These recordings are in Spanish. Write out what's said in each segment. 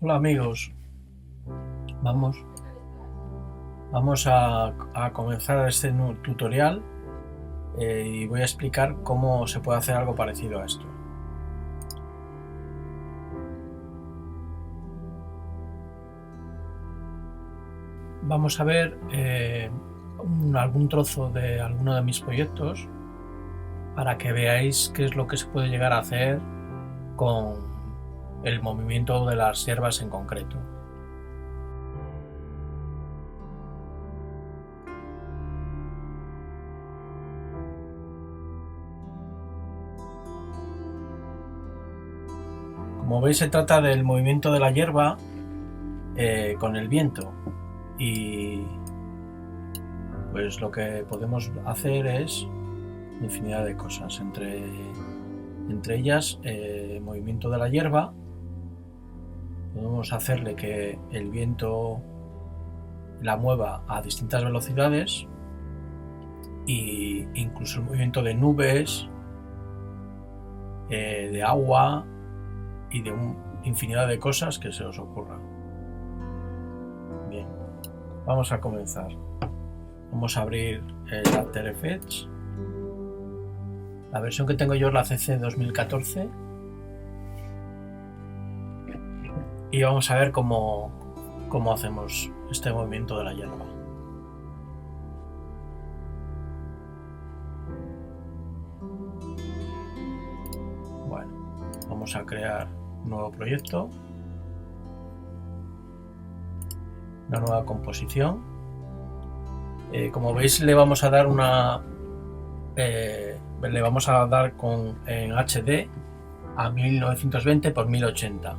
Hola amigos, vamos, vamos a comenzar este tutorial y voy a explicar cómo se puede hacer algo parecido a esto. Vamos a ver algún trozo de alguno de mis proyectos para que veáis qué es lo que se puede llegar a hacer con el movimiento de las hierbas en concreto. Como veis, se trata del movimiento de la hierba con el viento, y pues lo que podemos hacer es infinidad de cosas, entre ellas movimiento de la hierba. Podemos hacerle que el viento la mueva a distintas velocidades, e incluso el movimiento de nubes, de agua y de infinidad de cosas que se os ocurran. Bien, vamos a comenzar. Vamos a abrir el After Effects. La versión que tengo yo es la CC 2014 y vamos a ver cómo hacemos este movimiento de la hierba. Bueno, vamos a crear un nuevo proyecto, una nueva composición. Como veis, le vamos a dar en HD a 1920 x 1080.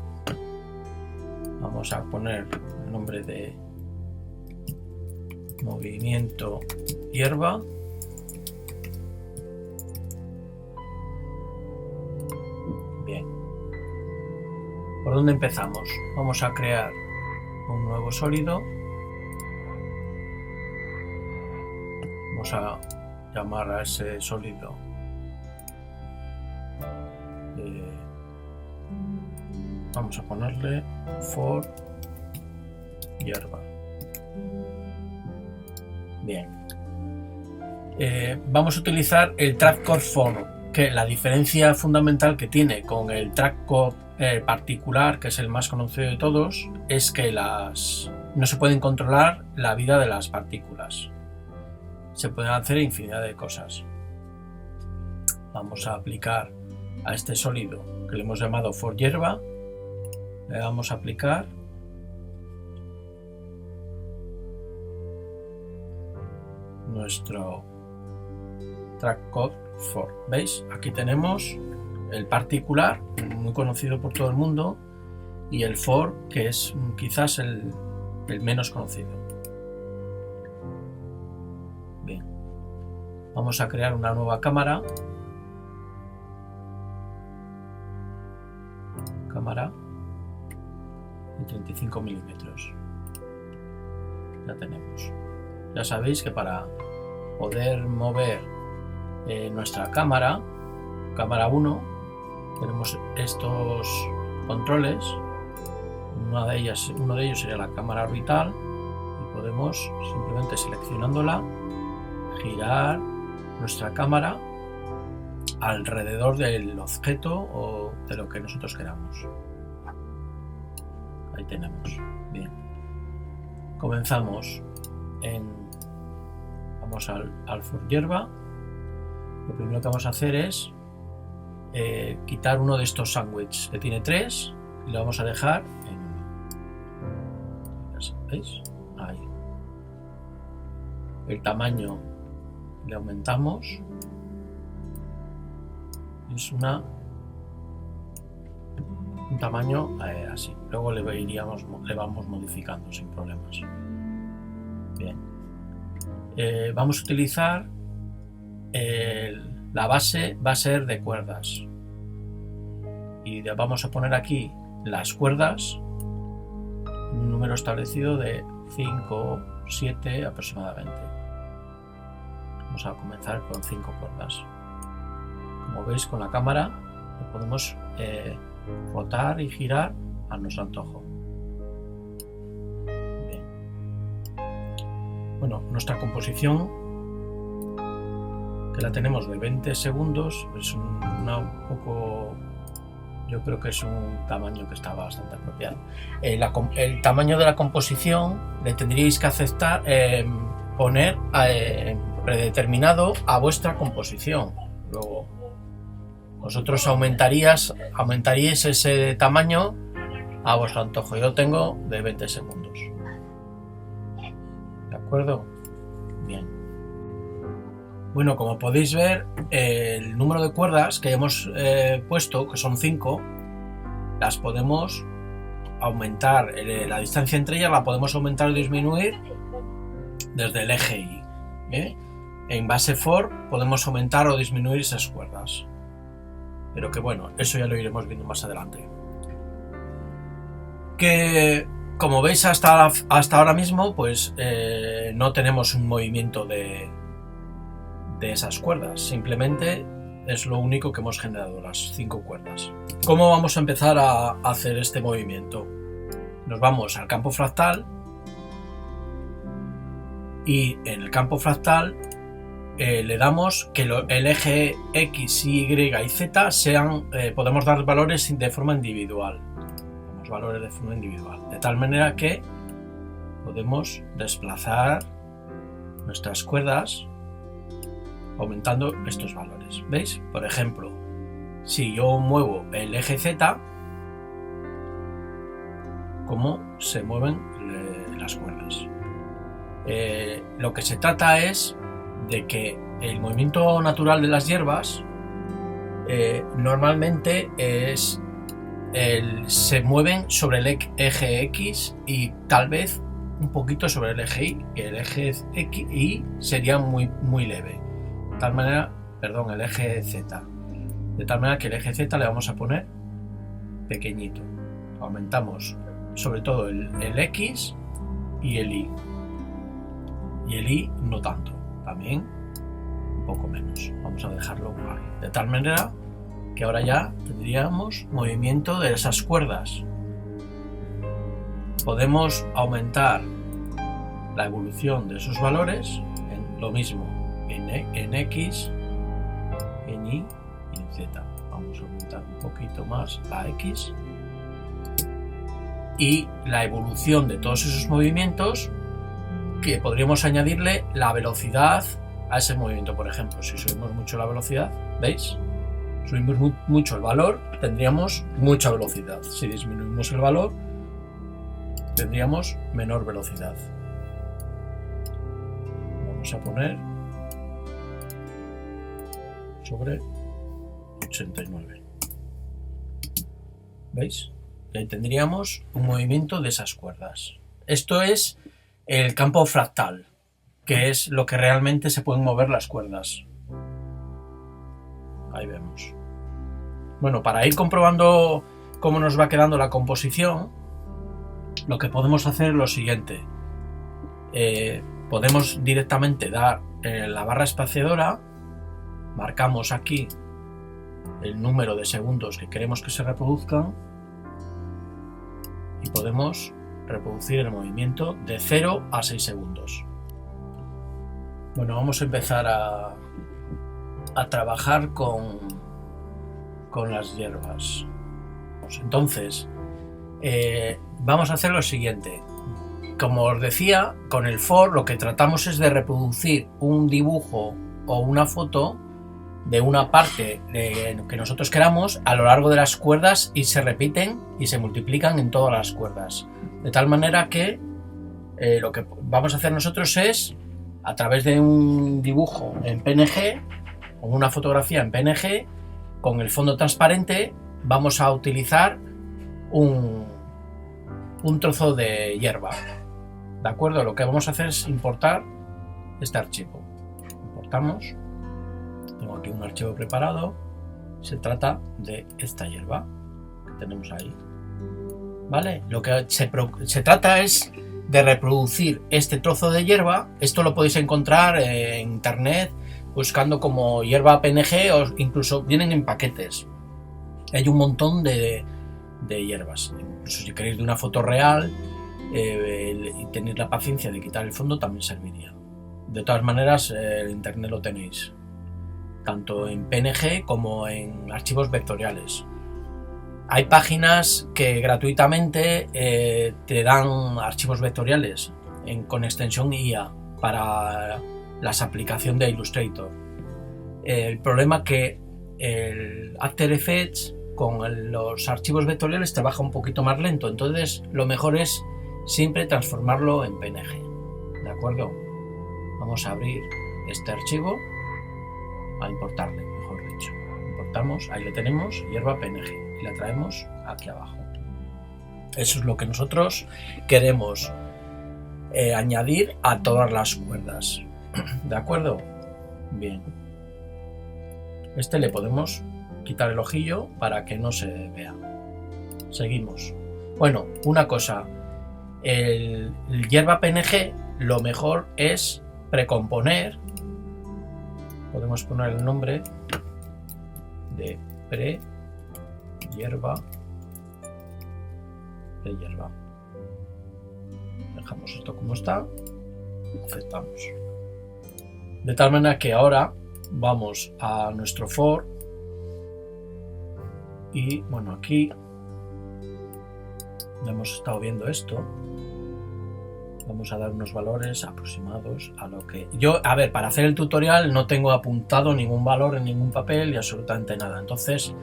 Vamos a poner el nombre de movimiento hierba. Bien, ¿por dónde empezamos? Vamos a crear un nuevo sólido. Vamos a llamar a ese sólido vamos a ponerle for hierba. Bien, vamos a utilizar el track for, que la diferencia fundamental que tiene con el track particular, que es el más conocido de todos, es que no se pueden controlar la vida de las partículas. Se pueden hacer infinidad de cosas. Vamos a aplicar a este sólido que le hemos llamado for hierba, le vamos a aplicar nuestro track code for. ¿Veis? Aquí tenemos el particular, muy conocido por todo el mundo, y el for, que es quizás el menos conocido. Bien, vamos a crear una nueva cámara de 35 milímetros. Ya tenemos. Ya sabéis que para poder mover nuestra cámara 1, tenemos estos controles. Uno de ellos sería la cámara orbital, y podemos, simplemente seleccionándola, girar nuestra cámara alrededor del objeto o de lo que nosotros queramos. Ahí tenemos. Bien, comenzamos. Vamos al for hierba. Lo primero que vamos a hacer es quitar uno de estos sándwiches, que tiene 3, y lo vamos a dejar en 1. ¿Veis? Ahí. El tamaño le aumentamos. Es un tamaño así. Luego le vamos modificando sin problemas. Bien, vamos a utilizar la base, va a ser de cuerdas, y vamos a poner aquí las cuerdas, un número establecido de 5 o 7 aproximadamente. Vamos a comenzar con 5 cuerdas. Como veis, con la cámara podemos rotar y girar a nuestro antojo. bueno, nuestra composición, que la tenemos de 20 segundos, es un poco, yo creo que es un tamaño que está bastante apropiado. El tamaño de la composición le tendríais que aceptar, poner predeterminado a vuestra composición. Luego vosotros aumentaríais ese tamaño a vuestro antojo. Yo tengo de 20 segundos. ¿De acuerdo? Bien. Bueno, como podéis ver, el número de cuerdas que hemos puesto, que son 5, las podemos aumentar. La distancia entre ellas la podemos aumentar o disminuir desde el eje Y. En base for podemos aumentar o disminuir esas cuerdas. Pero que bueno, eso ya lo iremos viendo más adelante. Que como veis hasta ahora mismo, pues no tenemos un movimiento de esas cuerdas, simplemente es lo único que hemos generado, las 5 cuerdas. ¿Cómo vamos a empezar a hacer este movimiento? Nos vamos al campo fractal y en el campo fractal le damos que el eje X, Y y Z podemos dar valores de forma individual. Damos valores de forma individual, de tal manera que podemos desplazar nuestras cuerdas aumentando estos valores. ¿Veis? Por ejemplo, si yo muevo el eje Z, cómo se mueven las cuerdas. Lo que se trata es de que el movimiento natural de las hierbas normalmente se mueven sobre el eje X y tal vez un poquito sobre el eje Y. El eje X y sería muy leve. De tal manera, perdón, el eje Z. De tal manera que el eje Z le vamos a poner pequeñito. Aumentamos sobre todo el X y el Y. Y el Y no tanto. También un poco menos. Vamos a dejarlo ahí. De tal manera que ahora ya tendríamos movimiento de esas cuerdas. Podemos aumentar la evolución de esos valores en lo mismo en X, en Y y en Z. Vamos a aumentar un poquito más la X y la evolución de todos esos movimientos, que podríamos añadirle la velocidad a ese movimiento. Por ejemplo, si subimos mucho la velocidad, ¿veis? Subimos mucho el valor, tendríamos mucha velocidad. Si disminuimos el valor, tendríamos menor velocidad. Vamos a poner sobre 89. ¿Veis? Y ahí tendríamos un movimiento de esas cuerdas. Esto es el campo fractal, que es lo que realmente se pueden mover las cuerdas. Ahí vemos. Bueno, para ir comprobando cómo nos va quedando la composición, lo que podemos hacer es lo siguiente. Podemos directamente dar la barra espaciadora, marcamos aquí el número de segundos que queremos que se reproduzcan y podemos reproducir el movimiento de 0 a 6 segundos. Bueno, vamos a empezar a trabajar con las hierbas. Entonces, vamos a hacer lo siguiente. Como os decía, con el for lo que tratamos es de reproducir un dibujo o una foto de una parte que nosotros queramos a lo largo de las cuerdas y se repiten y se multiplican en todas las cuerdas. De tal manera que lo que vamos a hacer nosotros es, a través de un dibujo en PNG o una fotografía en PNG, con el fondo transparente, vamos a utilizar un trozo de hierba. ¿De acuerdo? Lo que vamos a hacer es importar este archivo. Importamos. Tengo aquí un archivo preparado. Se trata de esta hierba que tenemos ahí. ¿Vale? Lo que se trata es de reproducir este trozo de hierba. Esto lo podéis encontrar en internet buscando como hierba PNG o incluso vienen en paquetes. Hay un montón de hierbas. Incluso si queréis de una foto real, y tener la paciencia de quitar el fondo también serviría. De todas maneras, el internet lo tenéis, tanto en PNG como en archivos vectoriales. Hay páginas que gratuitamente te dan archivos vectoriales con extensión IA para la aplicación de Illustrator. El problema es que el After Effects con los archivos vectoriales trabaja un poquito más lento, entonces lo mejor es siempre transformarlo en PNG. ¿De acuerdo? Vamos a abrir este archivo, a importarle, mejor dicho. Importamos, ahí le tenemos, hierba PNG, y la traemos aquí abajo. Eso es lo que nosotros queremos añadir a todas las cuerdas. ¿De acuerdo? Bien. Este le podemos quitar el ojillo para que no se vea. Seguimos. Bueno, una cosa. El hierba PNG lo mejor es precomponer. Podemos poner el nombre de pre-hierba. Dejamos esto como está. Aceptamos. De tal manera que ahora vamos a nuestro for y bueno, aquí ya hemos estado viendo esto. Vamos a dar unos valores aproximados a lo que yo, a ver, para hacer el tutorial no tengo apuntado ningún valor en ningún papel y absolutamente nada. Entonces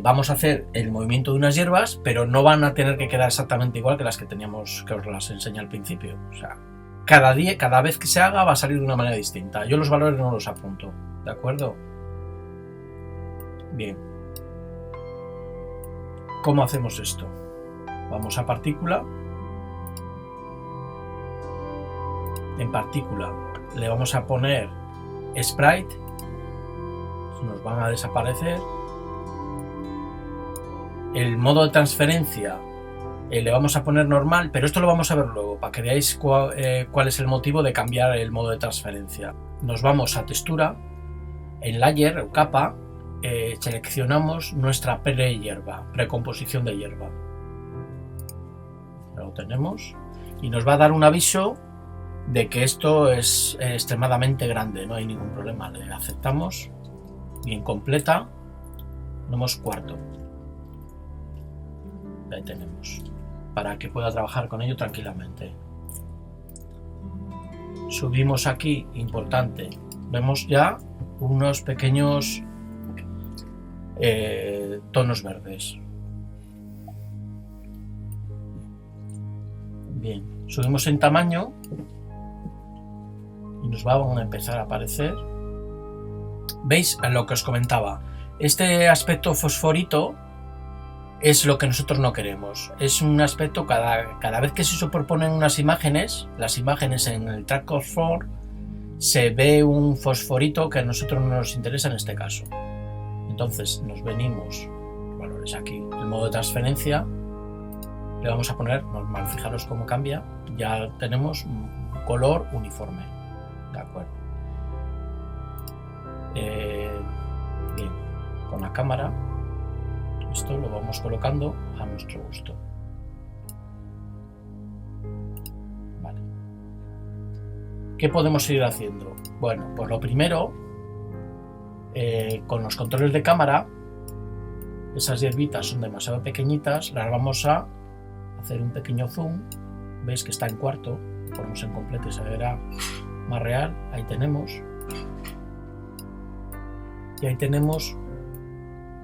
vamos a hacer el movimiento de unas hierbas, pero no van a tener que quedar exactamente igual que las que teníamos, que os las enseñé al principio. O sea, cada vez que se haga va a salir de una manera distinta. Yo los valores no los apunto, ¿de acuerdo? Bien. ¿Cómo hacemos esto? Vamos a partícula. En partícula le vamos a poner sprite. Nos van a desaparecer. El modo de transferencia le vamos a poner normal, pero esto lo vamos a ver luego para que veáis cuál es el motivo de cambiar el modo de transferencia. Nos vamos a textura, en layer o capa, seleccionamos nuestra pre-hierba, precomposición de hierba. Lo tenemos y nos va a dar un aviso de que esto es extremadamente grande, no hay ningún problema. Le aceptamos, bien completa, ponemos cuarto. Ahí tenemos, para que pueda trabajar con ello tranquilamente. Subimos aquí, importante, vemos ya unos pequeños tonos verdes. Bien, subimos en tamaño y nos van a empezar a aparecer. ¿Veis lo que os comentaba? Este aspecto fosforito es lo que nosotros no queremos. Es un aspecto, cada vez que se superponen unas imágenes, las imágenes en el track for, se ve un fosforito que a nosotros no nos interesa en este caso. Entonces nos venimos, valores aquí, el modo de transferencia, le vamos a poner normal. Fijaros cómo cambia, ya tenemos un color uniforme. De acuerdo. Bien, con la cámara esto lo vamos colocando a nuestro gusto. Vale. ¿Qué podemos ir haciendo? Bueno, pues lo primero, con los controles de cámara, esas hierbitas son demasiado pequeñitas, las vamos a hacer un pequeño zoom. Veis que está en cuarto, ponemos en completo y se verá más real. Ahí tenemos. Y ahí tenemos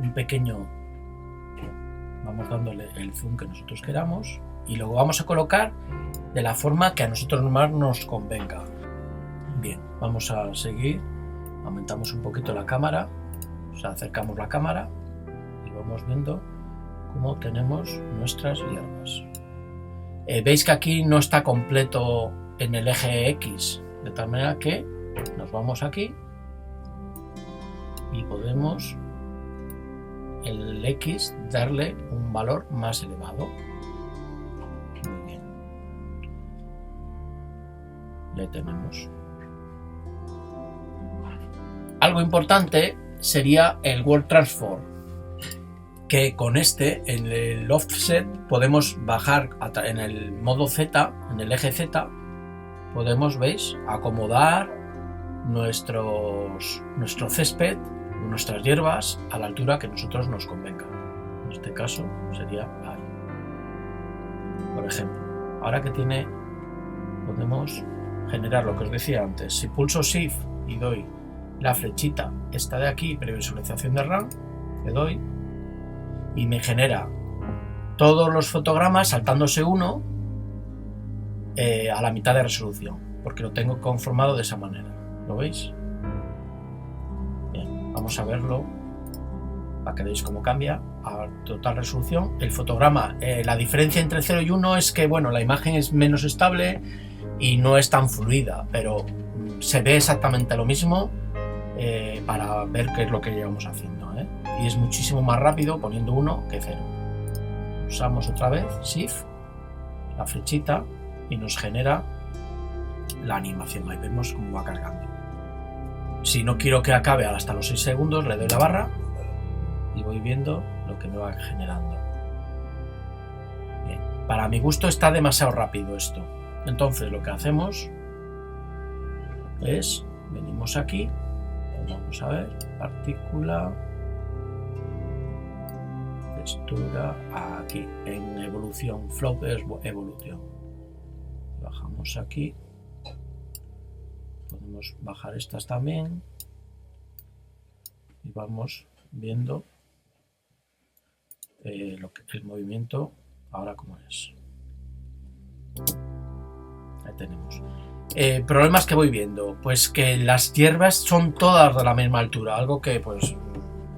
un pequeño, vamos dándole el zoom que nosotros queramos y luego vamos a colocar de la forma que a nosotros más nos convenga. Bien, vamos a seguir, aumentamos un poquito la cámara, o sea, acercamos la cámara y vamos viendo cómo tenemos nuestras hierbas. Veis que aquí no está completo en el eje X, de tal manera que nos vamos aquí y podemos el X darle un valor más elevado. Muy bien. Ya tenemos. Algo importante sería el World Transform, que con este, en el offset, podemos bajar en el modo Z, en el eje Z, podemos, ¿veis?, acomodar nuestro césped, nuestras hierbas a la altura que nosotros nos convenga. En este caso sería ahí. Por ejemplo, ahora que podemos generar lo que os decía antes. Si pulso Shift y doy la flechita esta de aquí, previsualización de RAM, le doy y me genera todos los fotogramas saltándose uno a la mitad de resolución, porque lo tengo conformado de esa manera. ¿Lo veis? Bien, vamos a verlo para que veáis cómo cambia a total resolución. El fotograma, la diferencia entre 0 y 1 es que, bueno, la imagen es menos estable y no es tan fluida, pero se ve exactamente lo mismo para ver qué es lo que llevamos haciendo, ¿eh? Y es muchísimo más rápido poniendo 1 que 0. Usamos otra vez Shift, la flechita, y nos genera la animación. Ahí vemos cómo va cargando. Si no quiero que acabe hasta los 6 segundos, le doy la barra y voy viendo lo que me va generando. Bien. Para mi gusto está demasiado rápido esto. Entonces lo que hacemos es, venimos aquí, vamos a ver, partícula, textura, aquí, en evolución, flow es evolución. Bajamos aquí, podemos bajar estas también y vamos viendo el movimiento ahora como es. Ahí tenemos. Problemas que voy viendo, pues que las hierbas son todas de la misma altura, algo que pues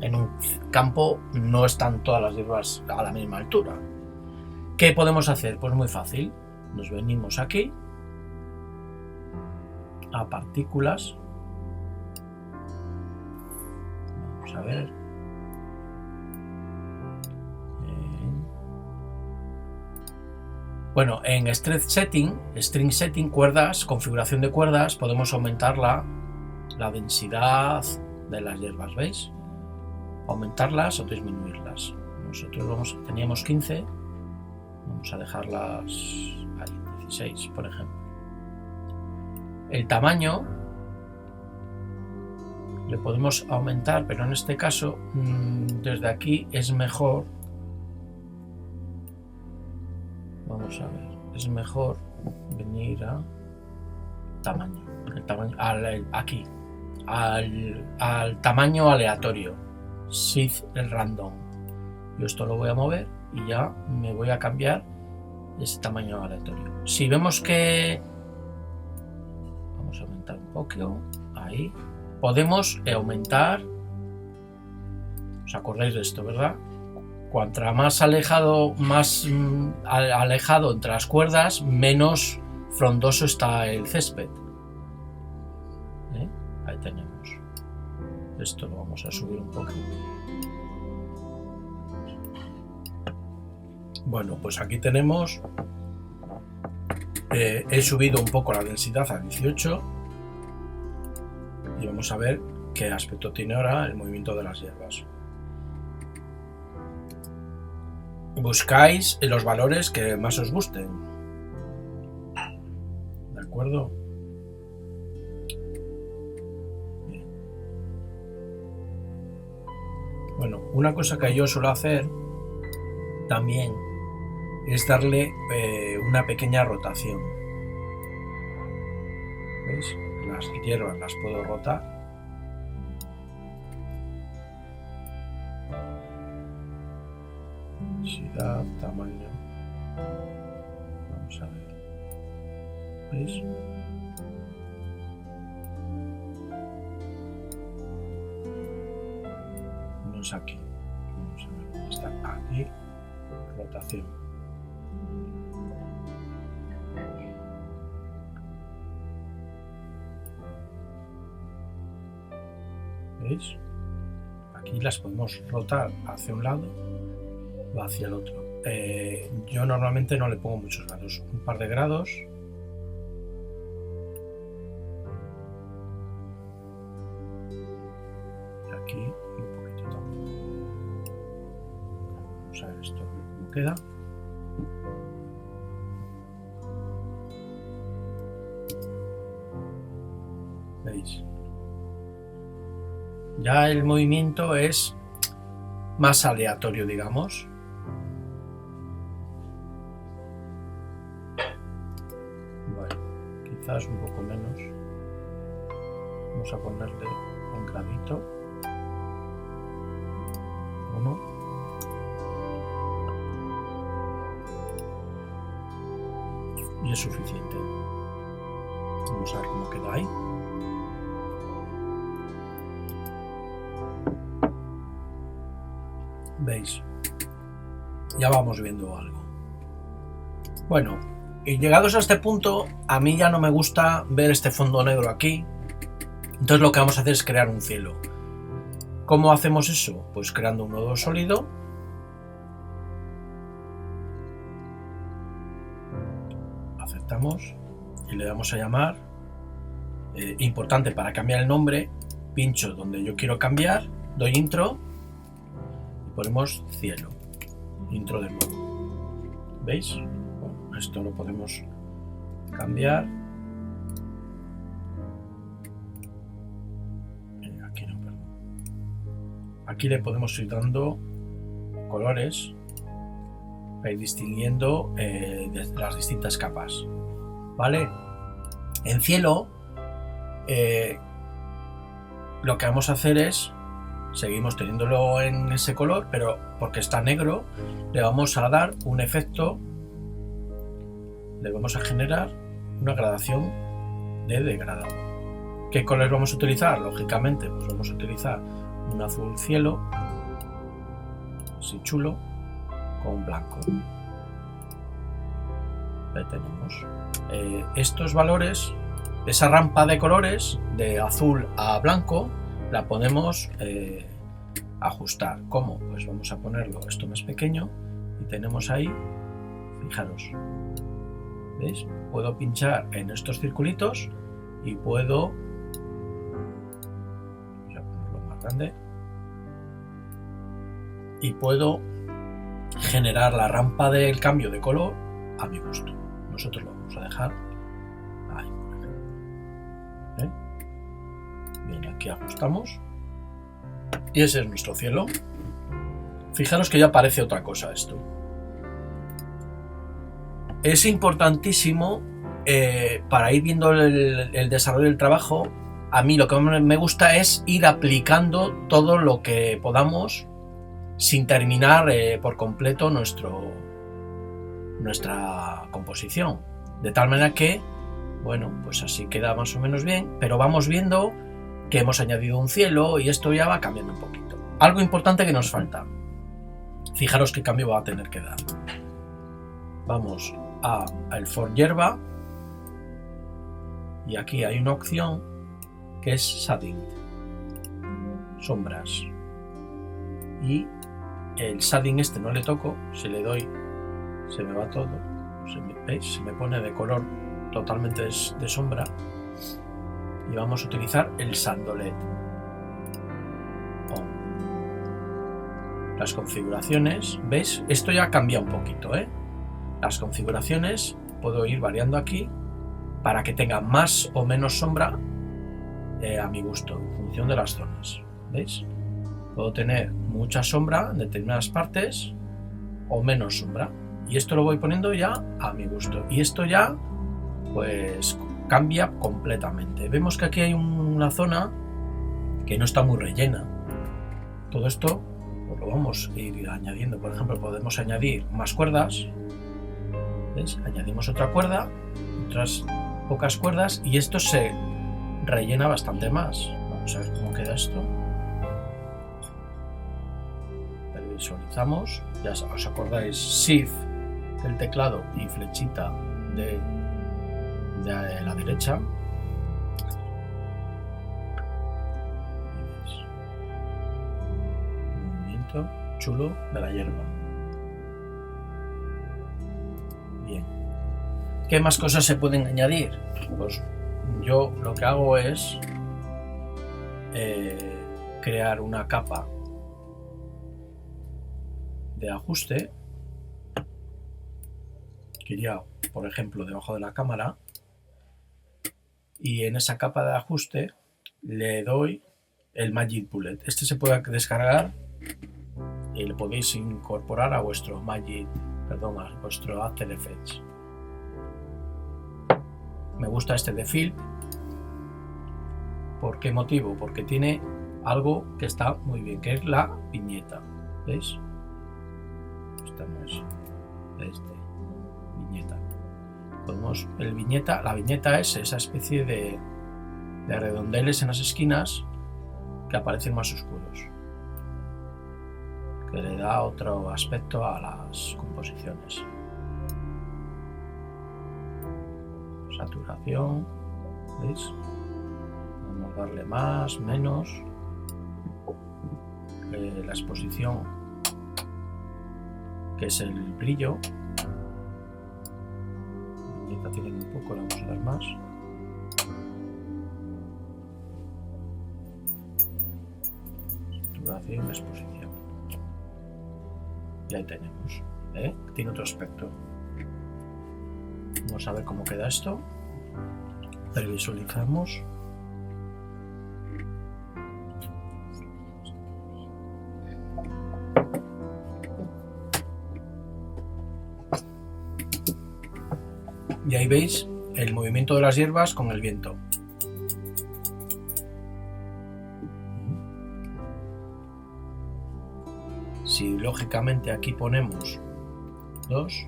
en un campo no están todas las hierbas a la misma altura. ¿Qué podemos hacer? Pues muy fácil, nos venimos aquí a partículas, vamos a ver, bueno, en String Setting, cuerdas, configuración de cuerdas, podemos aumentar la densidad de las hierbas, ¿veis? Aumentarlas o disminuirlas. Nosotros teníamos 15, vamos a dejarlas ahí, 16, por ejemplo. El tamaño le podemos aumentar, pero en este caso, desde aquí es mejor. Vamos a ver, es mejor venir a tamaño, aquí, al tamaño aleatorio, Shift el random. Yo esto lo voy a mover y ya me voy a cambiar ese tamaño aleatorio. Si vemos que vamos a aumentar un poco, ahí podemos aumentar. ¿Os acordáis de esto, verdad? Cuanto más alejado entre las cuerdas, menos frondoso está el césped. Ahí tenemos. Esto lo vamos a subir un poco. Bueno, pues aquí tenemos. He subido un poco la densidad a 18 y vamos a ver qué aspecto tiene ahora el movimiento de las hierbas. Buscáis los valores que más os gusten. ¿De acuerdo? Bien. Bueno, una cosa que yo suelo hacer también es darle una pequeña rotación. ¿Veis? Las hierbas las puedo rotar. Densidad, tamaño. Vamos a ver. ¿Veis? No es aquí. Vamos a ver dónde está. Aquí. Rotación. ¿Veis? Aquí las podemos rotar hacia un lado o hacia el otro. Yo normalmente no le pongo muchos grados, un par de grados. Aquí un poquito también. queda. ¿Veis? Ya el movimiento es más aleatorio, digamos. Bueno, quizás un poco menos. Vamos a ponerle un gradito. Uno. Y es suficiente. Vamos a ver cómo queda ahí. ¿Veis? Ya vamos viendo algo. Bueno, y llegados a este punto, a mí ya no me gusta ver este fondo negro aquí. Entonces lo que vamos a hacer es crear un cielo. ¿Cómo hacemos eso? Pues creando un nuevo sólido. Aceptamos y le damos a llamar. Importante para cambiar el nombre, pincho donde yo quiero cambiar, doy intro. Ponemos cielo, intro de nuevo. ¿Veis? Bueno, esto lo podemos cambiar. Aquí no, perdón. Aquí le podemos ir dando colores para ir distinguiendo las distintas capas. ¿Vale? En cielo, lo que vamos a hacer es seguimos teniéndolo en ese color, pero porque está negro, le vamos a dar un efecto, le vamos a generar una gradación de degradado. ¿Qué colores vamos a utilizar? Lógicamente, pues vamos a utilizar un azul cielo, así chulo, con blanco. Ahí tenemos. Estos valores, esa rampa de colores, de azul a blanco, la podemos ajustar. ¿Cómo? Pues vamos a ponerlo esto más pequeño y tenemos ahí, fijaros, ¿veis? Puedo pinchar en estos circulitos y puedo, voy a ponerlo más grande, y puedo generar la rampa del cambio de color a mi gusto. Nosotros lo vamos a dejar ahí, por ejemplo. Bien, aquí ajustamos y ese es nuestro cielo. Fijaros que ya parece otra cosa esto. Es importantísimo para ir viendo el desarrollo del trabajo. A mí lo que me gusta es ir aplicando todo lo que podamos sin terminar por completo nuestra composición, de tal manera que, bueno, pues así queda más o menos bien, pero vamos viendo que hemos añadido un cielo y esto ya va cambiando un poquito. Algo importante que nos falta, fijaros qué cambio va a tener que dar. Vamos a el for hierba y aquí hay una opción que es shading, sombras, y el shading este no le toco. Si le doy se me va todo, ¿veis? Se me pone de color totalmente de sombra, y vamos a utilizar el Sandolet. Las configuraciones, ¿veis? Esto ya cambia un poquito, Las configuraciones puedo ir variando aquí para que tenga más o menos sombra a mi gusto, en función de las zonas, ¿veis? Puedo tener mucha sombra en determinadas partes o menos sombra, y esto lo voy poniendo ya a mi gusto, y esto ya pues cambia completamente. Vemos que aquí hay una zona que no está muy rellena. Todo esto pues lo vamos a ir añadiendo. Por ejemplo, podemos añadir más cuerdas, ¿ves? Añadimos otra cuerda, otras pocas cuerdas, y esto se rellena bastante más. Vamos a ver cómo queda esto. Visualizamos, ya os acordáis, Shift del teclado y flechita de la derecha. Movimiento chulo de la hierba. Bien. ¿Qué más cosas se pueden añadir? Pues yo lo que hago es crear una capa de ajuste que iría, por ejemplo, debajo de la cámara, y en esa capa de ajuste le doy el Magic Bullet. Este se puede descargar y lo podéis incorporar a vuestro a vuestro After Effects. Me gusta este de Film. ¿Por qué motivo? Porque tiene algo que está muy bien, que es la viñeta. ¿Veis? Esta no es viñeta. La viñeta es esa especie de redondeles en las esquinas que aparecen más oscuros, que le da otro aspecto a las composiciones. Saturación, ¿veis? Vamos a darle más, menos. La exposición, que es el brillo. La viñeta tiene un poco, le vamos a dar más. Saturación y exposición. Y ahí tenemos, tiene otro aspecto. Vamos a ver cómo queda esto. Previsualizamos. Y ahí veis el movimiento de las hierbas con el viento. Si lógicamente aquí ponemos 2,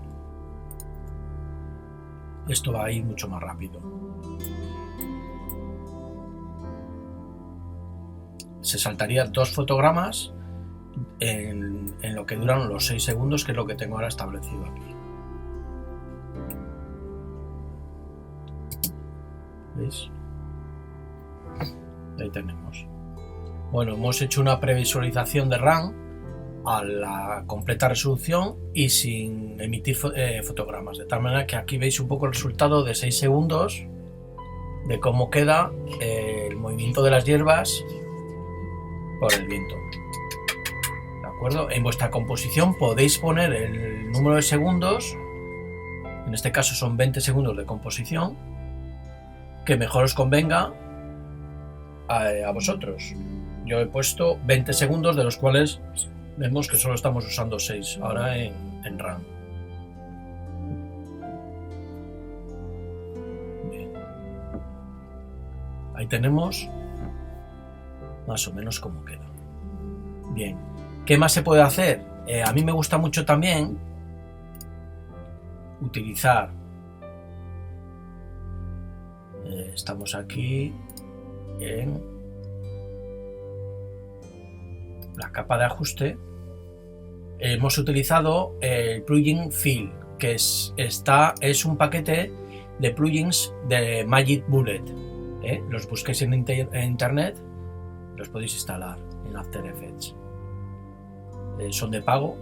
esto va a ir mucho más rápido. Se saltaría 2 fotogramas en lo que duran los 6 segundos, que es lo que tengo ahora establecido aquí. ¿Veis? Ahí tenemos. Bueno, hemos hecho una previsualización de RAM a la completa resolución y sin emitir fotogramas, de tal manera que aquí veis un poco el resultado de 6 segundos de cómo queda el movimiento de las hierbas por el viento. ¿De acuerdo? En vuestra composición podéis poner el número de segundos, en este caso son 20 segundos de composición, que mejor os convenga a vosotros. Yo he puesto 20 segundos, de los cuales vemos que solo estamos usando 6 ahora en RAM. Bien. Ahí tenemos más o menos cómo queda. Bien. ¿Qué más se puede hacer? A mí me gusta mucho también utilizar. Estamos aquí en la capa de ajuste. Hemos utilizado el plugin Fill, que es un paquete de plugins de Magic Bullet. Los busquéis en internet, los podéis instalar en After Effects. Son de pago,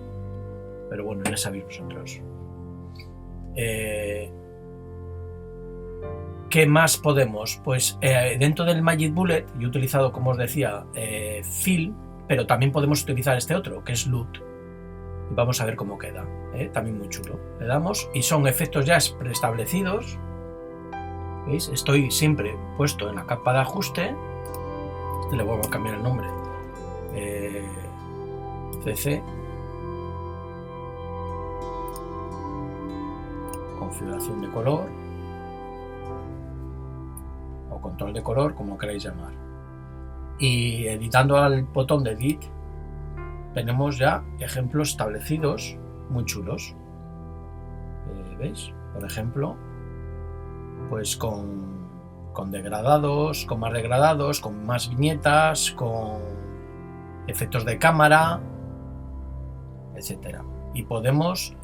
pero bueno, ya sabéis vosotros. ¿Qué más podemos? Pues dentro del Magic Bullet yo he utilizado, como os decía, Fill, pero también podemos utilizar este otro, que es Loot. Vamos a ver cómo queda, también muy chulo. Le damos y son efectos ya preestablecidos. ¿Veis? Estoy siempre puesto en la capa de ajuste. Le vuelvo a cambiar el nombre. CC. Configuración de color. O control de color, como queráis llamar. Y editando al botón de Edit, tenemos ya ejemplos establecidos muy chulos. ¿Veis? Por ejemplo, pues con degradados, con más degradados, con más viñetas, con efectos de cámara, etcétera. Y podemos,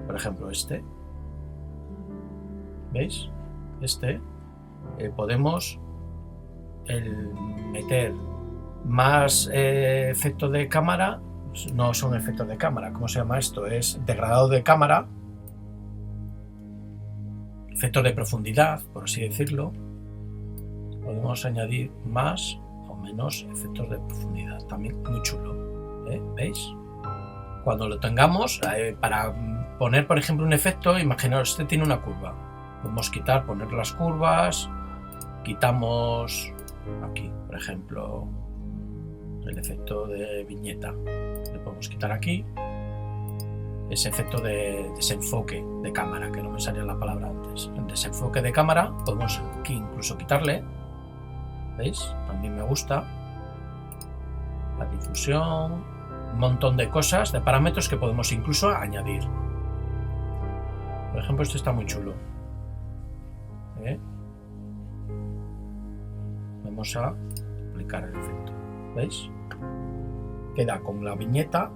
por ejemplo, ¿veis? Podemos meter más efectos de cámara. No son efectos de cámara, ¿cómo se llama esto? Es degradado de cámara, efectos de profundidad, por así decirlo. Podemos añadir más o menos efectos de profundidad, también muy chulo. ¿Veis? Cuando lo tengamos, para poner, por ejemplo, un efecto. Imaginaos, este tiene una curva. Podemos quitar, poner las curvas. Quitamos aquí, por ejemplo, el efecto de viñeta. Le podemos quitar aquí. Ese efecto de desenfoque de cámara, que no me salía la palabra antes. El desenfoque de cámara podemos aquí incluso quitarle. ¿Veis? También me gusta. La difusión. Un montón de cosas, de parámetros que podemos incluso añadir. Por ejemplo, este está muy chulo. Vamos a aplicar el efecto. ¿Veis? Queda con la viñeta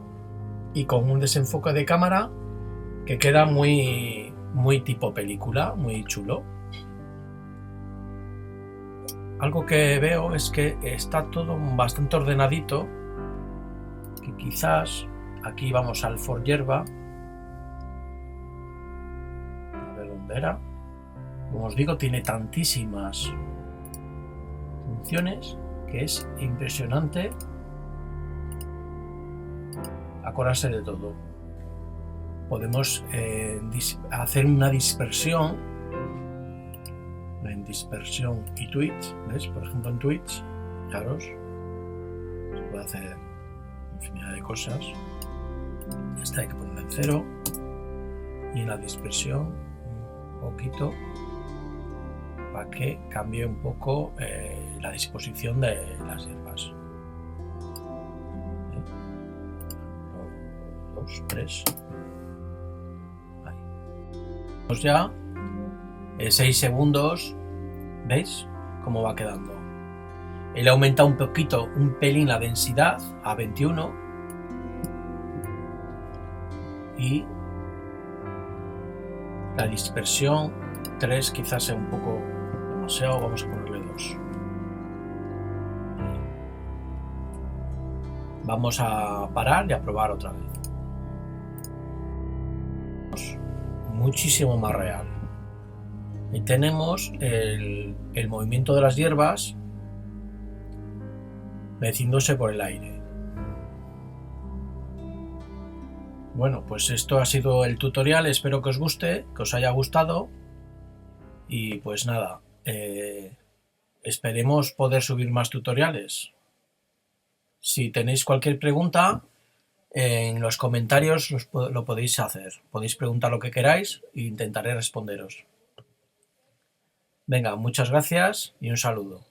y con un desenfoque de cámara que queda muy tipo película, muy chulo. Algo que veo es que está todo bastante ordenadito, que quizás aquí vamos al for hierba, a ver dónde era. Como os digo, tiene tantísimas funciones que es impresionante acordarse de todo. Podemos hacer una dispersión en dispersión y Twitch. ¿Ves? Por ejemplo, en Twitch, fijaros, se puede hacer infinidad de cosas. Esta hay que poner en 0 y en la dispersión un poquito para que cambie un poco la disposición de las hierbas. 1, 2, 3. Ahí. Pues ya 6 segundos. ¿Veis cómo va quedando? Él aumenta un poquito, un pelín la densidad a 21 y la dispersión 3 quizás sea un poco demasiado, vamos a ponerle 2. Vamos a parar y a probar otra vez. Muchísimo más real. Y tenemos el movimiento de las hierbas meciéndose por el aire. Bueno, pues esto ha sido el tutorial, espero que os guste, que os haya gustado y pues nada, esperemos poder subir más tutoriales. Si tenéis cualquier pregunta, en los comentarios lo podéis hacer, podéis preguntar lo que queráis e intentaré responderos. Venga, muchas gracias y un saludo.